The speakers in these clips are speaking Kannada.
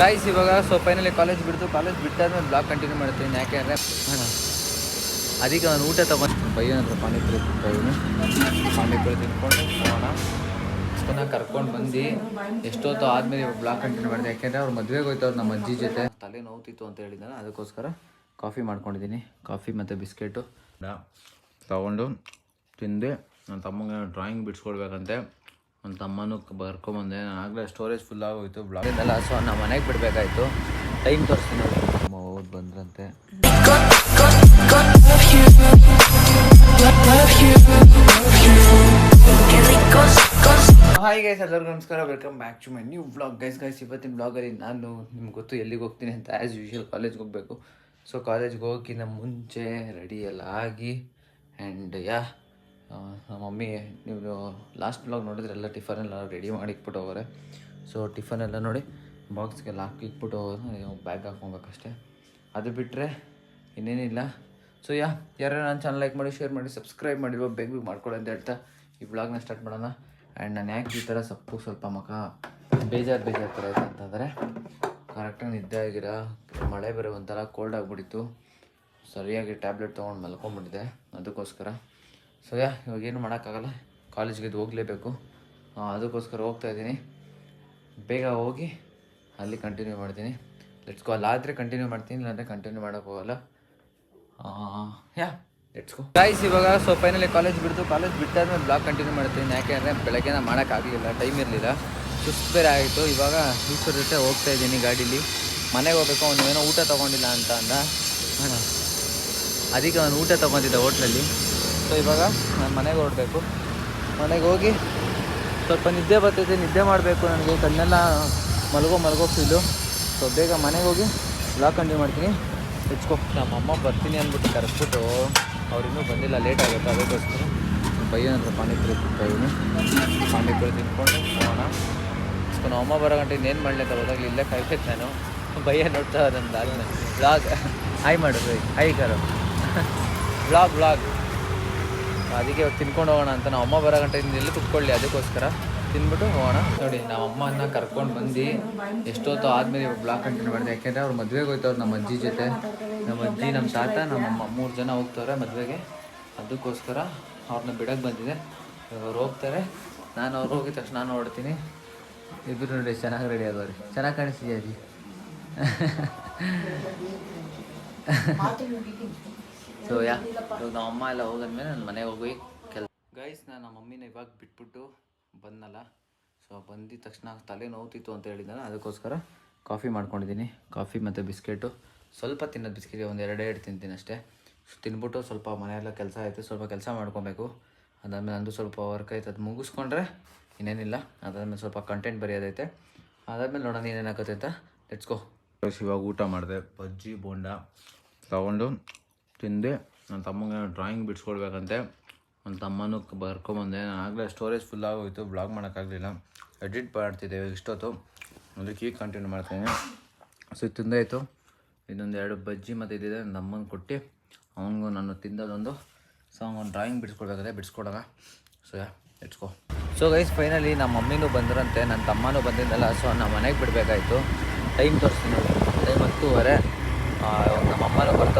ಗಾಯ್ಸ್ ಇವಾಗ ಫೈನಲಿ ಕಾಲೇಜ್ ಬಿಟ್ಟಾದ್ಮೇಲೆ ಬ್ಲಾಗ್ ಕಂಟಿನ್ಯೂ ಮಾಡ್ತೀನಿ. ಯಾಕೆಂದರೆ ಅದಕ್ಕೆ ನಾನು ಊಟ ತೊಗೊಂಡು ಬೈಯನ ಹತ್ರ ಪಾನಿಪುರಿ ತಿಂತಾಯಿದ್ದೀನಿ. ಪಾನಿಪುರಿ ತಿನ್ಕೊಂಡು ಹೋಗೋಣ ಅಷ್ಟನ್ನ ಕರ್ಕೊಂಡು ಬಂದು ಎಷ್ಟೊತ್ತು ಆದಮೇಲೆ ಇವಾಗ ಬ್ಲಾಗ್ ಕಂಟಿನ್ಯೂ ಮಾಡಿದೆ. ಯಾಕೆಂದರೆ ಅವ್ರು ಮದುವೆಗೆ ಹೋಯ್ತವ್ರು ನಮ್ಮ ಅಜ್ಜಿ ಜೊತೆ. ತಲೆ ನೋವ್ತಿತ್ತು ಅಂತ ಹೇಳಿದ್ದಾನೆ, ಅದಕ್ಕೋಸ್ಕರ ಕಾಫಿ ಮಾಡ್ಕೊಂಡಿದ್ದೀನಿ. ಕಾಫಿ ಮತ್ತು ಬಿಸ್ಕೆಟು ತಗೊಂಡು ತಿಂದೆ. ನನ್ನ ತಮ್ಮಂಗೆ ಡ್ರಾಯಿಂಗ್ ಬಿಡಿಸ್ಕೊಡ್ಬೇಕಂತೆ, ನನ್ನ ತಮ್ಮನೂ ಬರ್ಕೊಂಬಂದೆ. ನಾನು ಆಗಲೇ ಸ್ಟೋರೇಜ್ ಫುಲ್ ಆಗೋಯ್ತು ಬ್ಲಾಗಿಂದೆಲ್ಲ. ಸೊ ನಮ್ಮ ಮನೆಗೆ ಬಿಡಬೇಕಾಯ್ತು. ಟೈಮ್ ತೋರಿಸ್ತೀನಿ ನೋಡಿ. ನಮ್ಮ ಓದ್ ಬಂದ್ರಂತೆ. ಹಾಯ್ ಗೈಸ್, ಎಲ್ಲರಿಗೂ ನಮಸ್ಕಾರ. Welcome back to my new vlog. Guys ಇವತ್ತಿನ ಬ್ಲಾಗಲ್ಲಿ ನಾನು ನಿಮ್ಗೆ ಗೊತ್ತು ಎಲ್ಲಿಗೆ ಹೋಗ್ತೀನಿ ಅಂತ. ಆ್ಯಸ್ ಯೂಶುವಲ್ ಕಾಲೇಜ್ಗೆ ಹೋಗಬೇಕು. ಸೊ ಕಾಲೇಜ್ಗೆ ಹೋಗೋಕ್ಕಿಂತ ಮುಂಚೆ ರೆಡಿ ಎಲ್ಲ ಆಗಿ ಆ್ಯಂಡ್ ನಮ್ಮ ಮಮ್ಮಿ, ನೀವು ಲಾಸ್ಟ್ ಬ್ಲಾಗ್ ನೋಡಿದ್ರೆಲ್ಲ ಟಿಫನೆಲ್ಲ ರೆಡಿ ಮಾಡಿ ಇಕ್ಬಿಟ್ಟು ಹೋಗೋರೆ. ಸೊ ಟಿಫನೆಲ್ಲ ನೋಡಿ ಬಾಕ್ಸ್ಗೆಲ್ಲ ಇಕ್ಬಿಟ್ಟು ಹೋಗೋದು, ಬ್ಯಾಗ್ ಹಾಕ್ಕೊಬೇಕಷ್ಟೆ. ಅದು ಬಿಟ್ಟರೆ ಇನ್ನೇನಿಲ್ಲ. ಸೊ ಯಾರು ನನ್ನ ಚಾನಲ್ ಲೈಕ್ ಮಾಡಿ, ಶೇರ್ ಮಾಡಿ, ಸಬ್ಸ್ಕ್ರೈಬ್ ಮಾಡಿರುವ ಬೇಗ ಮಾಡ್ಕೊಡಿ ಅಂತ ಹೇಳ್ತಾ ಈ ಬ್ಲಾಗ್ನ ಸ್ಟಾರ್ಟ್ ಮಾಡೋಣ. ಆ್ಯಂಡ್ ನಾನು ಯಾಕೆ ಈ ಥರ ಸ್ವಲ್ಪ ಮುಖ ಬೇಜಾರು ಥರ ಆಯ್ತು ಅಂತಂದರೆ, ಕರೆಕ್ಟಾಗಿ ನಿದ್ದೆ ಆಗಿರೋ, ಮಳೆ ಬೇರೆ ಒಂಥರ ಕೋಲ್ಡ್ ಆಗಿಬಿಟ್ಟಿತ್ತು. ಸರಿಯಾಗಿ ಟ್ಯಾಬ್ಲೆಟ್ ತೊಗೊಂಡು ಮಲ್ಕೊಂಡ್ಬಿಟ್ಟಿದೆ, ಅದಕ್ಕೋಸ್ಕರ. ಸೊ ಇವಾಗ ಏನು ಮಾಡೋಕ್ಕಾಗಲ್ಲ, ಕಾಲೇಜ್ಗೆ ಇದು ಹೋಗಲೇಬೇಕು. ಅದಕ್ಕೋಸ್ಕರ ಹೋಗ್ತಾಯಿದ್ದೀನಿ. ಬೇಗ ಹೋಗಿ ಅಲ್ಲಿ ಕಂಟಿನ್ಯೂ ಮಾಡ್ತೀನಿ. Let's go. ಅಲ್ಲಾದರೆ ಕಂಟಿನ್ಯೂ ಮಾಡ್ತೀನಿ, ಇಲ್ಲಾಂದರೆ ಕಂಟಿನ್ಯೂ ಮಾಡೋಕ್ಕೆ ಹೋಗಲ್ಲ. Let's go. ಗಾಯ್ಸ್ ಇವಾಗ ಫೈನಲಿ ಕಾಲೇಜ್ ಬಿಟ್ಟಾದ್ಮೇಲೆ ಬ್ಲಾಗ್ ಕಂಟಿನ್ಯೂ ಮಾಡ್ತೀನಿ. ಯಾಕೆಂದರೆ ಬೆಳಗ್ಗೆ ನಾನು ಮಾಡೋಕ್ಕಾಗಲಿಲ್ಲ, ಟೈಮ್ ಇರಲಿಲ್ಲ, ಸುಸ್ತು ಬೇರೆ ಆಯಿತು. ಇವಾಗ ಈಶ್ವರ ಜೊತೆ ಹೋಗ್ತಾ ಇದ್ದೀನಿ ಗಾಡೀಲಿ. ಮನೆಗೆ ಹೋಗ್ಬೇಕು. ಅವನು ಏನೋ ಊಟ ತೊಗೊಂಡಿಲ್ಲ ಅಂತ ಅಂದ. ಅದಕ್ಕೆ ಅವನು ಊಟ ತೊಗೊಂಡಿದ್ದೆ ಹೋಟ್ಲಲ್ಲಿ. ಸೊ ಇವಾಗ ನಾನು ಮನೆಗೆ ಹೊರಡಬೇಕು. ಮನೆಗೆ ಹೋಗಿ ಸ್ವಲ್ಪ ನಿದ್ದೆ ಬರ್ತೈತೆ, ನಿದ್ದೆ ಮಾಡಬೇಕು. ನನಗೆ ಕಣ್ಣೆಲ್ಲ ಮಲಗೋ ಫೀಲು. ಸೊ ಬೇಗ ಮನೆಗೆ ಹೋಗಿ ಬ್ಲಾಗ್ ಕಂಟಿನ್ಯೂ ಮಾಡ್ತೀನಿ. ಹೆಚ್ಕೊ. ನಮ್ಮಮ್ಮ ಬರ್ತೀನಿ ಅಂದ್ಬಿಟ್ಟು ಕರೆಸ್ಬಿಟ್ಟು ಅವ್ರು ಇನ್ನೂ ಬಂದಿಲ್ಲ, ಲೇಟ್ ಆಗುತ್ತೆ. ಅದಕ್ಕೋಸ್ಕರ ಬೈಯನ ಹತ್ರ ಪಾನಿಪುರಿ ತಿಂತಾಯಿದ್ದೀನಿ. ಪಾನಿಪುರಿ ತಿನ್ಕೊಂಡು ಹೋಗೋಣ. ಸೊ ನಮ್ಮಮ್ಮ ಬರೋ ಗಂಟೆ ಇನ್ನೇನು ಮಾಡಲಿ ಅಂತ ಹೋದಾಗಲಿ ಇಲ್ಲೇ ಕಾಯ್ಬೇಕು ನಾನು. ಬೈಯ ನೋಡ್ತಾ ಅದನ್ನು ದಾರಿನ ಬ್ಲಾಗ್ ಹಾಯ್ ಮಾಡಿದ್ರು. ಹಾಯ್ ಕರೋ ಬ್ಲಾಗ್ ಅದಕ್ಕೆ ಇವಾಗ ತಿನ್ಕೊಂಡು ಹೋಗೋಣ ಅಂತ. ನಾವು ಅಮ್ಮ ಬರೋ ಗಂಟೆ ಎಲ್ಲಿ ಕುತ್ಕೊಳ್ಳಿ, ಅದಕ್ಕೋಸ್ಕರ ತಿಂದ್ಬಿಟ್ಟು ಹೋಗೋಣ. ನೋಡಿ ನಾವು ಅಮ್ಮನ ಕರ್ಕೊಂಡು ಬಂದು ಎಷ್ಟೊತ್ತು ಆದಮೇಲೆ ಇವಾಗ ಬ್ಲಾಗ್ ಕಂಟಿನ್ಯೂ ಮಾಡಿದೆ. ಯಾಕೆಂದರೆ ಅವ್ರು ಮದುವೆಗೆ ಹೋಯ್ತವ್ರು ನಮ್ಮ ಅಜ್ಜಿ ಜೊತೆ. ನಮ್ಮ ಅಜ್ಜಿ, ನಮ್ಮ ತಾತ, ನಮ್ಮಮ್ಮ 3 ಜನ ಹೋಗ್ತವ್ರೆ ಮದುವೆಗೆ. ಅದಕ್ಕೋಸ್ಕರ ಅವ್ರನ್ನ ಬಿಡೋಕ್ಕೆ ಬಂದಿದೆ. ಅವ್ರು ಹೋಗ್ತಾರೆ, ನಾನು ಅವ್ರು ಹೋಗಿದ ತಕ್ಷಣ ನಾನು ಹೊಡ್ತೀನಿ. ಇಬ್ಬರು ನೋಡಿ ಚೆನ್ನಾಗಿ ರೆಡಿ ಆದವ್ರಿ. ಚೆನ್ನಾಗಿ ಕಾಣಿಸ್ತೀಯ ಅಜ್ಜಿ. ಸೊ ಇವಾಗ ನಮ್ಮ ಅಮ್ಮ ಎಲ್ಲ ಹೋಗೋದ್ಮೇಲೆ ನಾನು ಮನೆಗೆ ಹೋಗಿ ಗೈಸ್, ನಾನು ನಮ್ಮ ಮಮ್ಮಿನ ಇವಾಗ ಬಿಟ್ಬಿಟ್ಟು ಬಂದನಲ್ಲ. ಸೊ ಬಂದಿದ್ದ ತಕ್ಷಣ ತಲೆ ನೋವ್ತಿತ್ತು ಅಂತ ಹೇಳಿದ್ದಾನೆ, ಅದಕ್ಕೋಸ್ಕರ ಕಾಫಿ ಮಾಡ್ಕೊಂಡಿದ್ದೀನಿ. ಕಾಫಿ ಮತ್ತು ಬಿಸ್ಕೆಟು. ಸ್ವಲ್ಪ ತಿನ್ನೋದು ಬಿಸ್ಕೆಟ್, ಒಂದು 2 ತಿಂತೀನಿ ಅಷ್ಟೇ. ತಿನ್ಬಿಟ್ಟು ಸ್ವಲ್ಪ ಮನೆಯೆಲ್ಲ ಕೆಲಸ ಐತೆ, ಸ್ವಲ್ಪ ಕೆಲಸ ಮಾಡ್ಕೊಬೇಕು. ಅದಾದಮೇಲೆ ನಂದು ಸ್ವಲ್ಪ ವರ್ಕ್ ಐತೆ, ಅದು ಮುಗಿಸ್ಕೊಂಡ್ರೆ ಇನ್ನೇನಿಲ್ಲ. ಅದಾದಮೇಲೆ ಸ್ವಲ್ಪ ಕಂಟೆಂಟ್ ಬರೆಯೋದೈತೆ. ಅದಾದಮೇಲೆ ನೋಡೋಣ ಏನೇನಾಗುತ್ತೆ ಅಂತ. Let's go. ಇವಾಗ ಊಟ ಮಾಡಿದೆ. ಬಜ್ಜಿ ಬೋಂಡ ತಗೊಂಡು ತಿಂದೆ. ನನ್ನ ತಮ್ಮಂಗೆ ಡ್ರಾಯಿಂಗ್ ಬಿಡಿಸ್ಕೊಡ್ಬೇಕಂತೆ, ನನ್ನ ತಮ್ಮನೂ ಬರ್ಕೊಂಬಂದೆ. ನಾನು ಆಗಲೇ ಸ್ಟೋರೇಜ್ ಫುಲ್ ಆಗೋಯ್ತು, ಬ್ಲಾಗ್ ಮಾಡೋಕ್ಕಾಗಲಿಲ್ಲ. ಎಡಿಟ್ ಮಾಡ್ತಿದ್ದೇವೆ ಇಷ್ಟೊತ್ತು, ಅದಕ್ಕೆ ಈಗ ಕಂಟಿನ್ಯೂ ಮಾಡ್ತೀನಿ. ಸೊ ತಿಂದಾಯಿತು. ಇನ್ನೊಂದು 2 ಬಜ್ಜಿ ಮತ್ತು ಇದಿದೆ, ನನ್ನ ಅಮ್ಮನ ಕೊಟ್ಟು ಅವನಿಗೂ ನಾನು ತಿಂದದೊಂದು. ಸೊ ಅವ್ನು ಡ್ರಾಯಿಂಗ್ ಬಿಡಿಸ್ಕೊಡ್ಬೇಕಂದ್ರೆ ಬಿಡಿಸ್ಕೊಡೋಣ. So let's go. So guys finally ನಮ್ಮ ಮಮ್ಮಿನೂ ಬಂದರಂತೆ, ನನ್ನ ತಮ್ಮನೂ ಬಂದಿದ್ದಲ್ಲ. ಸೊ ನಮ್ಮ ಮನೆಗೆ ಬಿಡಬೇಕಾಯ್ತು. ಟೈಮ್ ತೋರಿಸ್ತೀನಿ ನೋಡಿ. ಟೈಮ್ 10:30. ನಮ್ಮ ಅಮ್ಮನೂ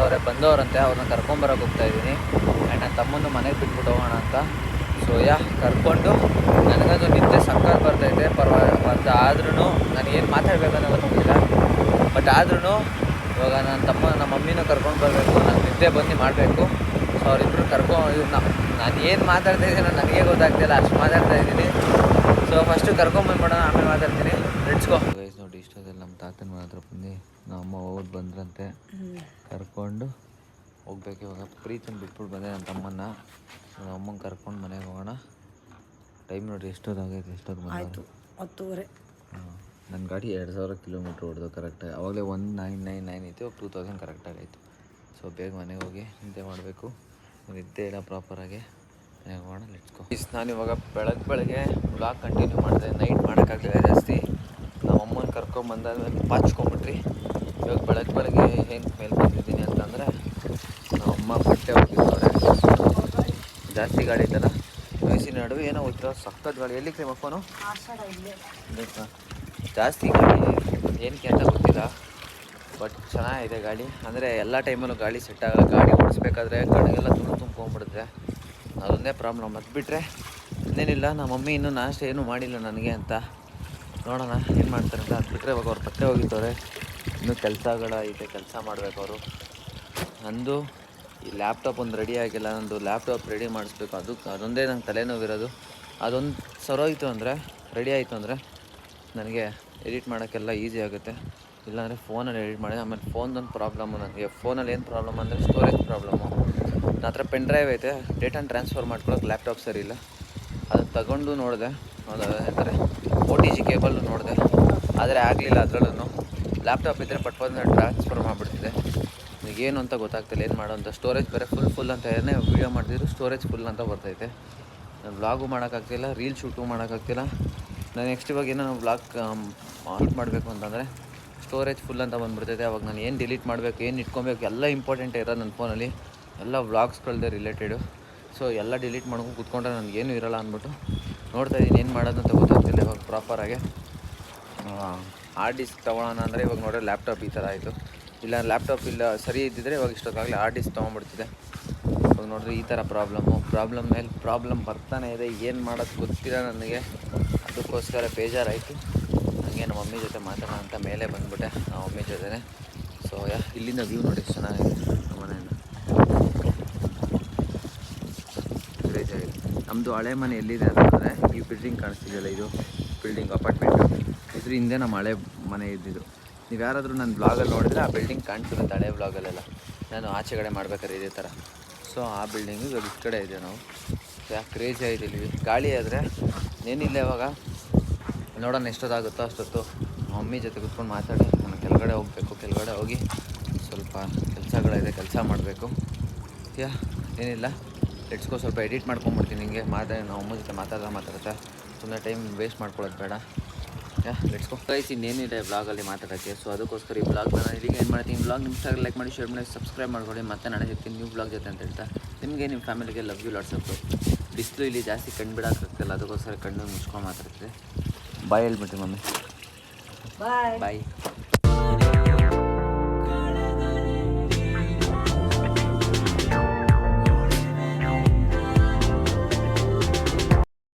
ಬಂದವರಂತೆ, ಅವ್ರನ್ನ ಕರ್ಕೊಂಬರೋಕೆ ಹೋಗ್ತಾಯಿದ್ದೀನಿ. ಆ್ಯಂಡ್ ನನ್ನ ತಮ್ಮನ್ನು ಮನೆಗೆ ಬಿಟ್ಬಿಟ್ಟು ಹೋಗೋಣ ಅಂತ. ಸೊ ಕರ್ಕೊಂಡು ನನಗದು ನಿದ್ದೆ ಸಕ್ಕತ್ ಬರ್ತೈತೆ. ಪರವಾಗಿಲ್ಲ. ಆದ್ರೂ ನಾನು ಏನು ಮಾತಾಡಬೇಕನ್ನೋ ಗೊತ್ತಿಲ್ಲ. ಬಟ್ ಆದ್ರೂ ಇವಾಗ ನಮ್ಮ ಮಮ್ಮಿನೂ ಕರ್ಕೊಂಡು ಬರಬೇಕು, ನಾನು ನಿದ್ದೆ ಬಂದು ಮಾಡಬೇಕು. ಸೊ ಅವರಿಬ್ಬರು ನಾನು ಏನು ಮಾತಾಡ್ತಾ ಇದ್ದೀನೋ ನನಗೆ ಗೊತ್ತಾಗ್ತಿಲ್ಲ, ಅಷ್ಟು ಮಾತಾಡ್ತಾ ಇದ್ದೀನಿ. ಸೊ ಫಸ್ಟು ಕರ್ಕೊಂಬಂದ್ಬಿಡೋಣ, ಆಮೇಲೆ ಮಾತಾಡ್ತೀನಿ. Let's go. ಗೈಸ್ ನೋಡಿ, ಇಷ್ಟೊಂದಲ್ಲಿ ನಮ್ಮ ತಾತನ ಮನೆ ಹತ್ರ ಬಂದು ನಮ್ಮ ಅಮ್ಮ ಹೋಗಿ ಬಂದ್ರಂತೆ, ಕರ್ಕೊಂಡು ಹೋಗ್ಬೇಕು. ಇವಾಗ ಪ್ರೀತಿನ ಬಿಟ್ಬಿಟ್ಟು ಬಂದೆ ನನ್ನ ತಮ್ಮನ್ನ. ನಮ್ಮ ಅಮ್ಮನ ಕರ್ಕೊಂಡು ಮನೆಗೆ ಹೋಗೋಣ. ಟೈಮ್ ನೋಡಿ ಎಷ್ಟೊತ್ತಾಗೈತೆ. ಆಯಿತು 10:30. ನನ್ನ ಗಾಡಿ 2000 ಕಿಲೋಮೀಟ್ರ್ ಹೊಡೆದು ಕರೆಕ್ಟಾಗಿ. ಆವಾಗಲೇ 1999 ಇತ್ತು, 2000 ಕರೆಕ್ಟಾಗಾಯಿತು. ಸೊ ಬೇಗ ಮನೆಗೆ ಹೋಗಿ ನಿದ್ದೆ ಮಾಡಬೇಕು. ನಿದ್ದೆ ಇಲ್ಲ ಪ್ರಾಪರಾಗಿ. ಮನೆಗೆ ಹೋಗೋಣ. Let's go. ನಾನಿವಾಗ ಬೆಳಗ್ಗೆ ಬ್ಲಾಗ್ ಕಂಟಿನ್ಯೂ ಮಾಡಿದೆ. ನೈಟ್ ಮಾಡೋಕ್ಕಾಗಲಿಲ್ಲ ಜಾಸ್ತಿ. ನಮ್ಮ ಅಮ್ಮನ ಕರ್ಕೊಂಬಂದಾದ್ಮೇಲೆ ಪಾಚ್ಕೊಂಬಿಟ್ರಿ. ಇವಾಗ ಬೆಳಗ್ಗೆ ಏನು ಮೇಲೆ ಬಂದಿದ್ದೀನಿ ಅಂತಂದರೆ, ನಮ್ಮ ಬಟ್ಟೆ ಹೋಗಿದ್ದವ್ರೆ. ಜಾಸ್ತಿ ಗಾಡಿ ಇದ್ದಲ್ಲ, ವಯಸ್ಸಿನ ನಡುವೆ ಏನೋ ಹೋಗ್ತಿರೋ ಸಕ್ಕತ್ ಗಾಡಿ. ಎಲ್ಲಿ ಕ್ರೀಮ ಫೋನು ಬೇಕಾ? ಜಾಸ್ತಿ ಗಾಳಿ ಏನಕ್ಕೆ ಅಂತ ಗೊತ್ತಿಲ್ಲ, ಬಟ್ ಚೆನ್ನಾಗಿದೆ ಗಾಡಿ. ಅಂದರೆ ಎಲ್ಲ ಟೈಮಲ್ಲೂ ಗಾಡಿ ಸೆಟ್ ಆಗಲ್ಲ. ಗಾಡಿ ಓಡಿಸ್ಬೇಕಾದ್ರೆ ಕಡೆಗೆಲ್ಲ ತುಂಬ್ಕೊಂಡ್ಬಿಡುತ್ತೆ, ಅದೊಂದೇ ಪ್ರಾಬ್ಲಮ್. ಅದು ಬಿಟ್ಟರೆ ಇನ್ನೇನಿಲ್ಲ. ನಮ್ಮ ಮಮ್ಮಿ ಇನ್ನೂ ನಾಷ್ಟ ಏನೂ ಮಾಡಿಲ್ಲ ನನಗೆ ಅಂತ, ನೋಡೋಣ ಏನು ಮಾಡ್ತಾರೆ ಅಂತ. ಅದು ಬಿಟ್ಟರೆ ಇವಾಗ ಅವ್ರು ಬಟ್ಟೆ ಹೋಗಿತ್ತವ್ರೆ, ಇನ್ನೂ ಕೆಲಸಗಳೈತೆ, ಕೆಲಸ ಮಾಡಬೇಕು ಅವರು. ನಂದು ಈ ಲ್ಯಾಪ್ಟಾಪ್ ಒಂದು ರೆಡಿ ಆಗಿಲ್ಲ, ನಂದು ಲ್ಯಾಪ್ಟಾಪ್ ರೆಡಿ ಮಾಡಿಸ್ಬೇಕು. ಅದೊಂದೇ ನಂಗೆ ತಲೆನೋವಿರೋದು. ಅದೊಂದು ಸರೋಯಿತು ಅಂದರೆ, ರೆಡಿ ಆಯಿತು ಅಂದರೆ ನನಗೆ ಎಡಿಟ್ ಮಾಡೋಕ್ಕೆಲ್ಲ ಈಸಿ ಆಗುತ್ತೆ. ಇಲ್ಲಾಂದರೆ ಫೋನಲ್ಲಿ ಎಡಿಟ್ ಮಾಡಿ. ಆಮೇಲೆ ಫೋನ್ದೊಂದು ಪ್ರಾಬ್ಲಮ್ಮು ನನಗೆ. ಫೋನಲ್ಲಿ ಏನು ಪ್ರಾಬ್ಲಮ್ ಅಂದರೆ ಸ್ಟೋರೇಜ್ ಪ್ರಾಬ್ಲಮ್ಮು. ನನ್ನ ಹತ್ರ ಪೆನ್ ಡ್ರೈವ್ ಐತೆ, ಡೇಟಾನ ಟ್ರಾನ್ಸ್ಫರ್ ಮಾಡ್ಕೊಳಕ್ಕೆ ಲ್ಯಾಪ್ಟಾಪ್ ಸರಿ ಇಲ್ಲ. ಅದನ್ನು ತಗೊಂಡು ನೋಡಿದೆ, ಅದು ಏನಂತಾರೆ OTG ಕೇಬಲ್ ನೋಡಿದೆ, ಆದರೆ ಆಗಲಿಲ್ಲ. ಅದರಲ್ಲೂ ಲ್ಯಾಪ್ಟಾಪ್ ಇದ್ದರೆ ಪಟ್ಪಂದು ಟ್ರಾನ್ಸ್ಫರ್ ಮಾಡಿಬಿಡ್ತಿದೆ. ನನಗೇನು ಅಂತ ಗೊತ್ತಾಗ್ತಿಲ್ಲ, ಏನು ಮಾಡೋ ಅಂತ. ಸ್ಟೋರೇಜ್ ಬೇರೆ ಫುಲ್ ಅಂತ ಏನೇ ವೀಡಿಯೋ ಮಾಡಿದ್ರು ಸ್ಟೋರೇಜ್ ಫುಲ್ ಅಂತ ಬರ್ತೈತೆ. ನಾನು ವ್ಲಾಗು ಮಾಡೋಕ್ಕಾಗ್ತಿಲ್ಲ, ರೀಲ್ ಶೂಟು ಮಾಡೋಕ್ಕಾಗ್ತಿಲ್ಲ. ನಾನು ನೆಕ್ಸ್ಟ್ ಇವಾಗ ಏನೋ ವ್ಲಾಗ್ ಶೂಟ್ ಮಾಡಬೇಕು ಅಂತಂದರೆ ಸ್ಟೋರೇಜ್ ಫುಲ್ ಅಂತ ಬಂದುಬಿಡ್ತೈತೆ. ಅವಾಗ ನಾನು ಏನು ಡಿಲೀಟ್ ಮಾಡಬೇಕು, ಏನು ಇಟ್ಕೊಬೇಕು, ಎಲ್ಲ ಇಂಪಾರ್ಟೆಂಟ್ ಇರೋದು ನನ್ನ ಫೋನಲ್ಲಿ, ಎಲ್ಲ ವ್ಲಾಗ್ಸ್ಗಳದ್ದೇ ರಿಲೇಟೆಡು. ಸೊ ಎಲ್ಲ ಡಿಲೀಟ್ ಮಾಡ್ಕೊಂಡು ಕೂತ್ಕೊಂಡ್ರೆ ನನಗೇನು ಇರೋಲ್ಲ ಅಂದ್ಬಿಟ್ಟು ನೋಡ್ತಾಯಿದ್ದೀನಿ, ಏನು ಮಾಡೋದು ಅಂತ ಗೊತ್ತಾಗ್ತಿಲ್ಲ ಇವಾಗ ಪ್ರಾಪರಾಗಿ. ಹಾರ್ಡ್ ಡಿಸ್ಕ್ ತೊಗೊಳ್ಳೋಣ ಅಂದರೆ ಇವಾಗ ನೋಡಿದ್ರೆ ಲ್ಯಾಪ್ಟಾಪ್ ಈ ಥರ ಆಯಿತು. ಇಲ್ಲ ಲ್ಯಾಪ್ಟಾಪ್ ಇಲ್ಲ ಸರಿ ಇದ್ದಿದ್ದರೆ ಇವಾಗ ಇಷ್ಟೊತ್ತಾಗಲೇ ಹಾರ್ಡ್ ಡಿಸ್ಕ್ ತೊಗೊಂಡ್ಬಿಡ್ತಿದೆ. ಇವಾಗ ನೋಡಿದ್ರೆ ಈ ಥರ ಪ್ರಾಬ್ಲಮ್ ಮೇಲೆ ಪ್ರಾಬ್ಲಮ್ ಬರ್ತಾನೆ ಇದೆ. ಏನು ಮಾಡೋದು ಗೊತ್ತಿಲ್ಲ ನನಗೆ. ಅದಕ್ಕೋಸ್ಕರ ಬೇಜಾರಾಯಿತು. ನನಗೆ ನಮ್ಮ ಮಮ್ಮಿ ಜೊತೆ ಮಾತಾಡೋಣ ಅಂತ ಮೇಲೆ ಬಂದುಬಿಟ್ಟೆ ನಮ್ಮ ಮಮ್ಮಿ ಜೊತೆ. ಸೊ ಇಲ್ಲಿಂದ ವ್ಯೂ ನೋಡಿ ಎಷ್ಟು ಚೆನ್ನಾಗಿದೆ ನಮ್ಮ ಮನೆಯಿಂದ. ನಮ್ಮದು ಹಳೆ ಮನೆ ಎಲ್ಲಿದೆ ಅಂತಂದರೆ ಈ ಬಿಲ್ಡಿಂಗ್ ಕಾಣಿಸ್ತಿದೆಯಲ್ಲ, ಇದು ಬಿಲ್ಡಿಂಗ್ ಅಪಾರ್ಟ್ಮೆಂಟು, ಇದ್ರ ಹಿಂದೆ ನಮ್ಮ ಹಳೆ ಮನೆ ಇದ್ದಿದ್ದು. ನೀವು ಯಾರಾದರೂ ನನ್ನ ಬ್ಲಾಗಲ್ಲಿ ನೋಡಿದ್ರೆ ಆ ಬಿಲ್ಡಿಂಗ್ ಕಾಣ್ತಿರುತ್ತೆ ಹಳೆ ಬ್ಲಾಗಲ್ಲೆಲ್ಲ. ನಾನು ಆಚೆಗಡೆ ಮಾಡ್ಬೇಕಾದ್ರೆ ಇದೇ ಥರ. ಸೊ ಆ ಬಿಲ್ಡಿಂಗು ಇವಾಗ ಈ ಕಡೆ ಇದೆ. ನಾವು ಯಾಕೆ ಕ್ರೇಜಿ ಆಗಿದೆ ಇಲ್ಲಿ ಗಾಳಿ. ಆದರೆ ಏನಿಲ್ಲ, ಇವಾಗ ನೋಡೋಣ ಎಷ್ಟೊತ್ತಾಗುತ್ತೋ ಅಷ್ಟೊತ್ತು ಮಮ್ಮಿ ಜೊತೆ ಕೂತ್ಕೊಂಡು ಮಾತಾಡಿ ನಾನು ಕೆಳಗಡೆ ಹೋಗಬೇಕು. ಕೆಳಗಡೆ ಹೋಗಿ ಸ್ವಲ್ಪ ಕೆಲಸಗಳಿದೆ, ಕೆಲಸ ಮಾಡಬೇಕು. ಏನಿಲ್ಲ, ಲೆಟ್ಸ್ಗೋ. ಸ್ವಲ್ಪ ಎಡಿಟ್ ಮಾಡ್ಕೊಂಬಿಡ್ತೀನಿ ಹಿಂಗೆ ನಮ್ಮ ಅಮ್ಮ ಜೊತೆ ಮಾತಾಡ್ತಾ ಸುಮ್ಮನೆ ಟೈಮ್ ವೇಸ್ಟ್ ಮಾಡ್ಕೊಳ್ಳೋದು ಬೇಡ. ಲೆಟ್ಸ್ಗೋ ಗೈಸ್. ಇನ್ನೇನಿದೆ ಬ್ಲಾಗಲ್ಲಿ ಮಾತಾಡೋಕ್ಕೆ. ಸೊ ಅದಕ್ಕೋಸ್ಕರ ಈ ಬ್ಲಾಗ್ನ ನಾನು ಇಲ್ಲಿಗೆ ಏನು ಮಾಡ್ತೀನಿ. ಬ್ಲಾಗ್ ನಿಮ್ಮ ಇಷ್ಟ ಲೈಕ್ ಮಾಡಿ, ಶೇರ್ ಮಾಡಿ, ಸಬ್ಸ್ಕ್ರೈಬ್ ಮಾಡ್ಕೊಳ್ಳಿ. ಮತ್ತೆ ನಾಳೆ ಸಿಗ್ತೀನಿ ನ್ಯೂ ಬ್ಲಾಗ್ ಜೊತೆ ಅಂತ ಹೇಳ್ತಾ, ನಿಮಗೆ ನಿಮ್ಮ ಫ್ಯಾಮಿಲಿಗೆ ಲವ್ ಯು ಲಾಟ್ಸ್ ಆಫ್. ಬಿಸಿಲು ಇಲ್ಲಿ ಜಾಸ್ತಿ ಕಣ್ಣು ಬಿಡೋಕ್ಕಾಗ್ತಿಲ್ಲ, ಅದಕ್ಕೋಸ್ಕರ ಕಣ್ಣು ಮುಚ್ಕೊಂಡು ಮಾತಾಡ್ತಿದೆ. ಬಾಯ್ ಹೇಳ್ಬಿಟ್ರಿ ಮಮ್ಮಿ. ಬಾಯ್.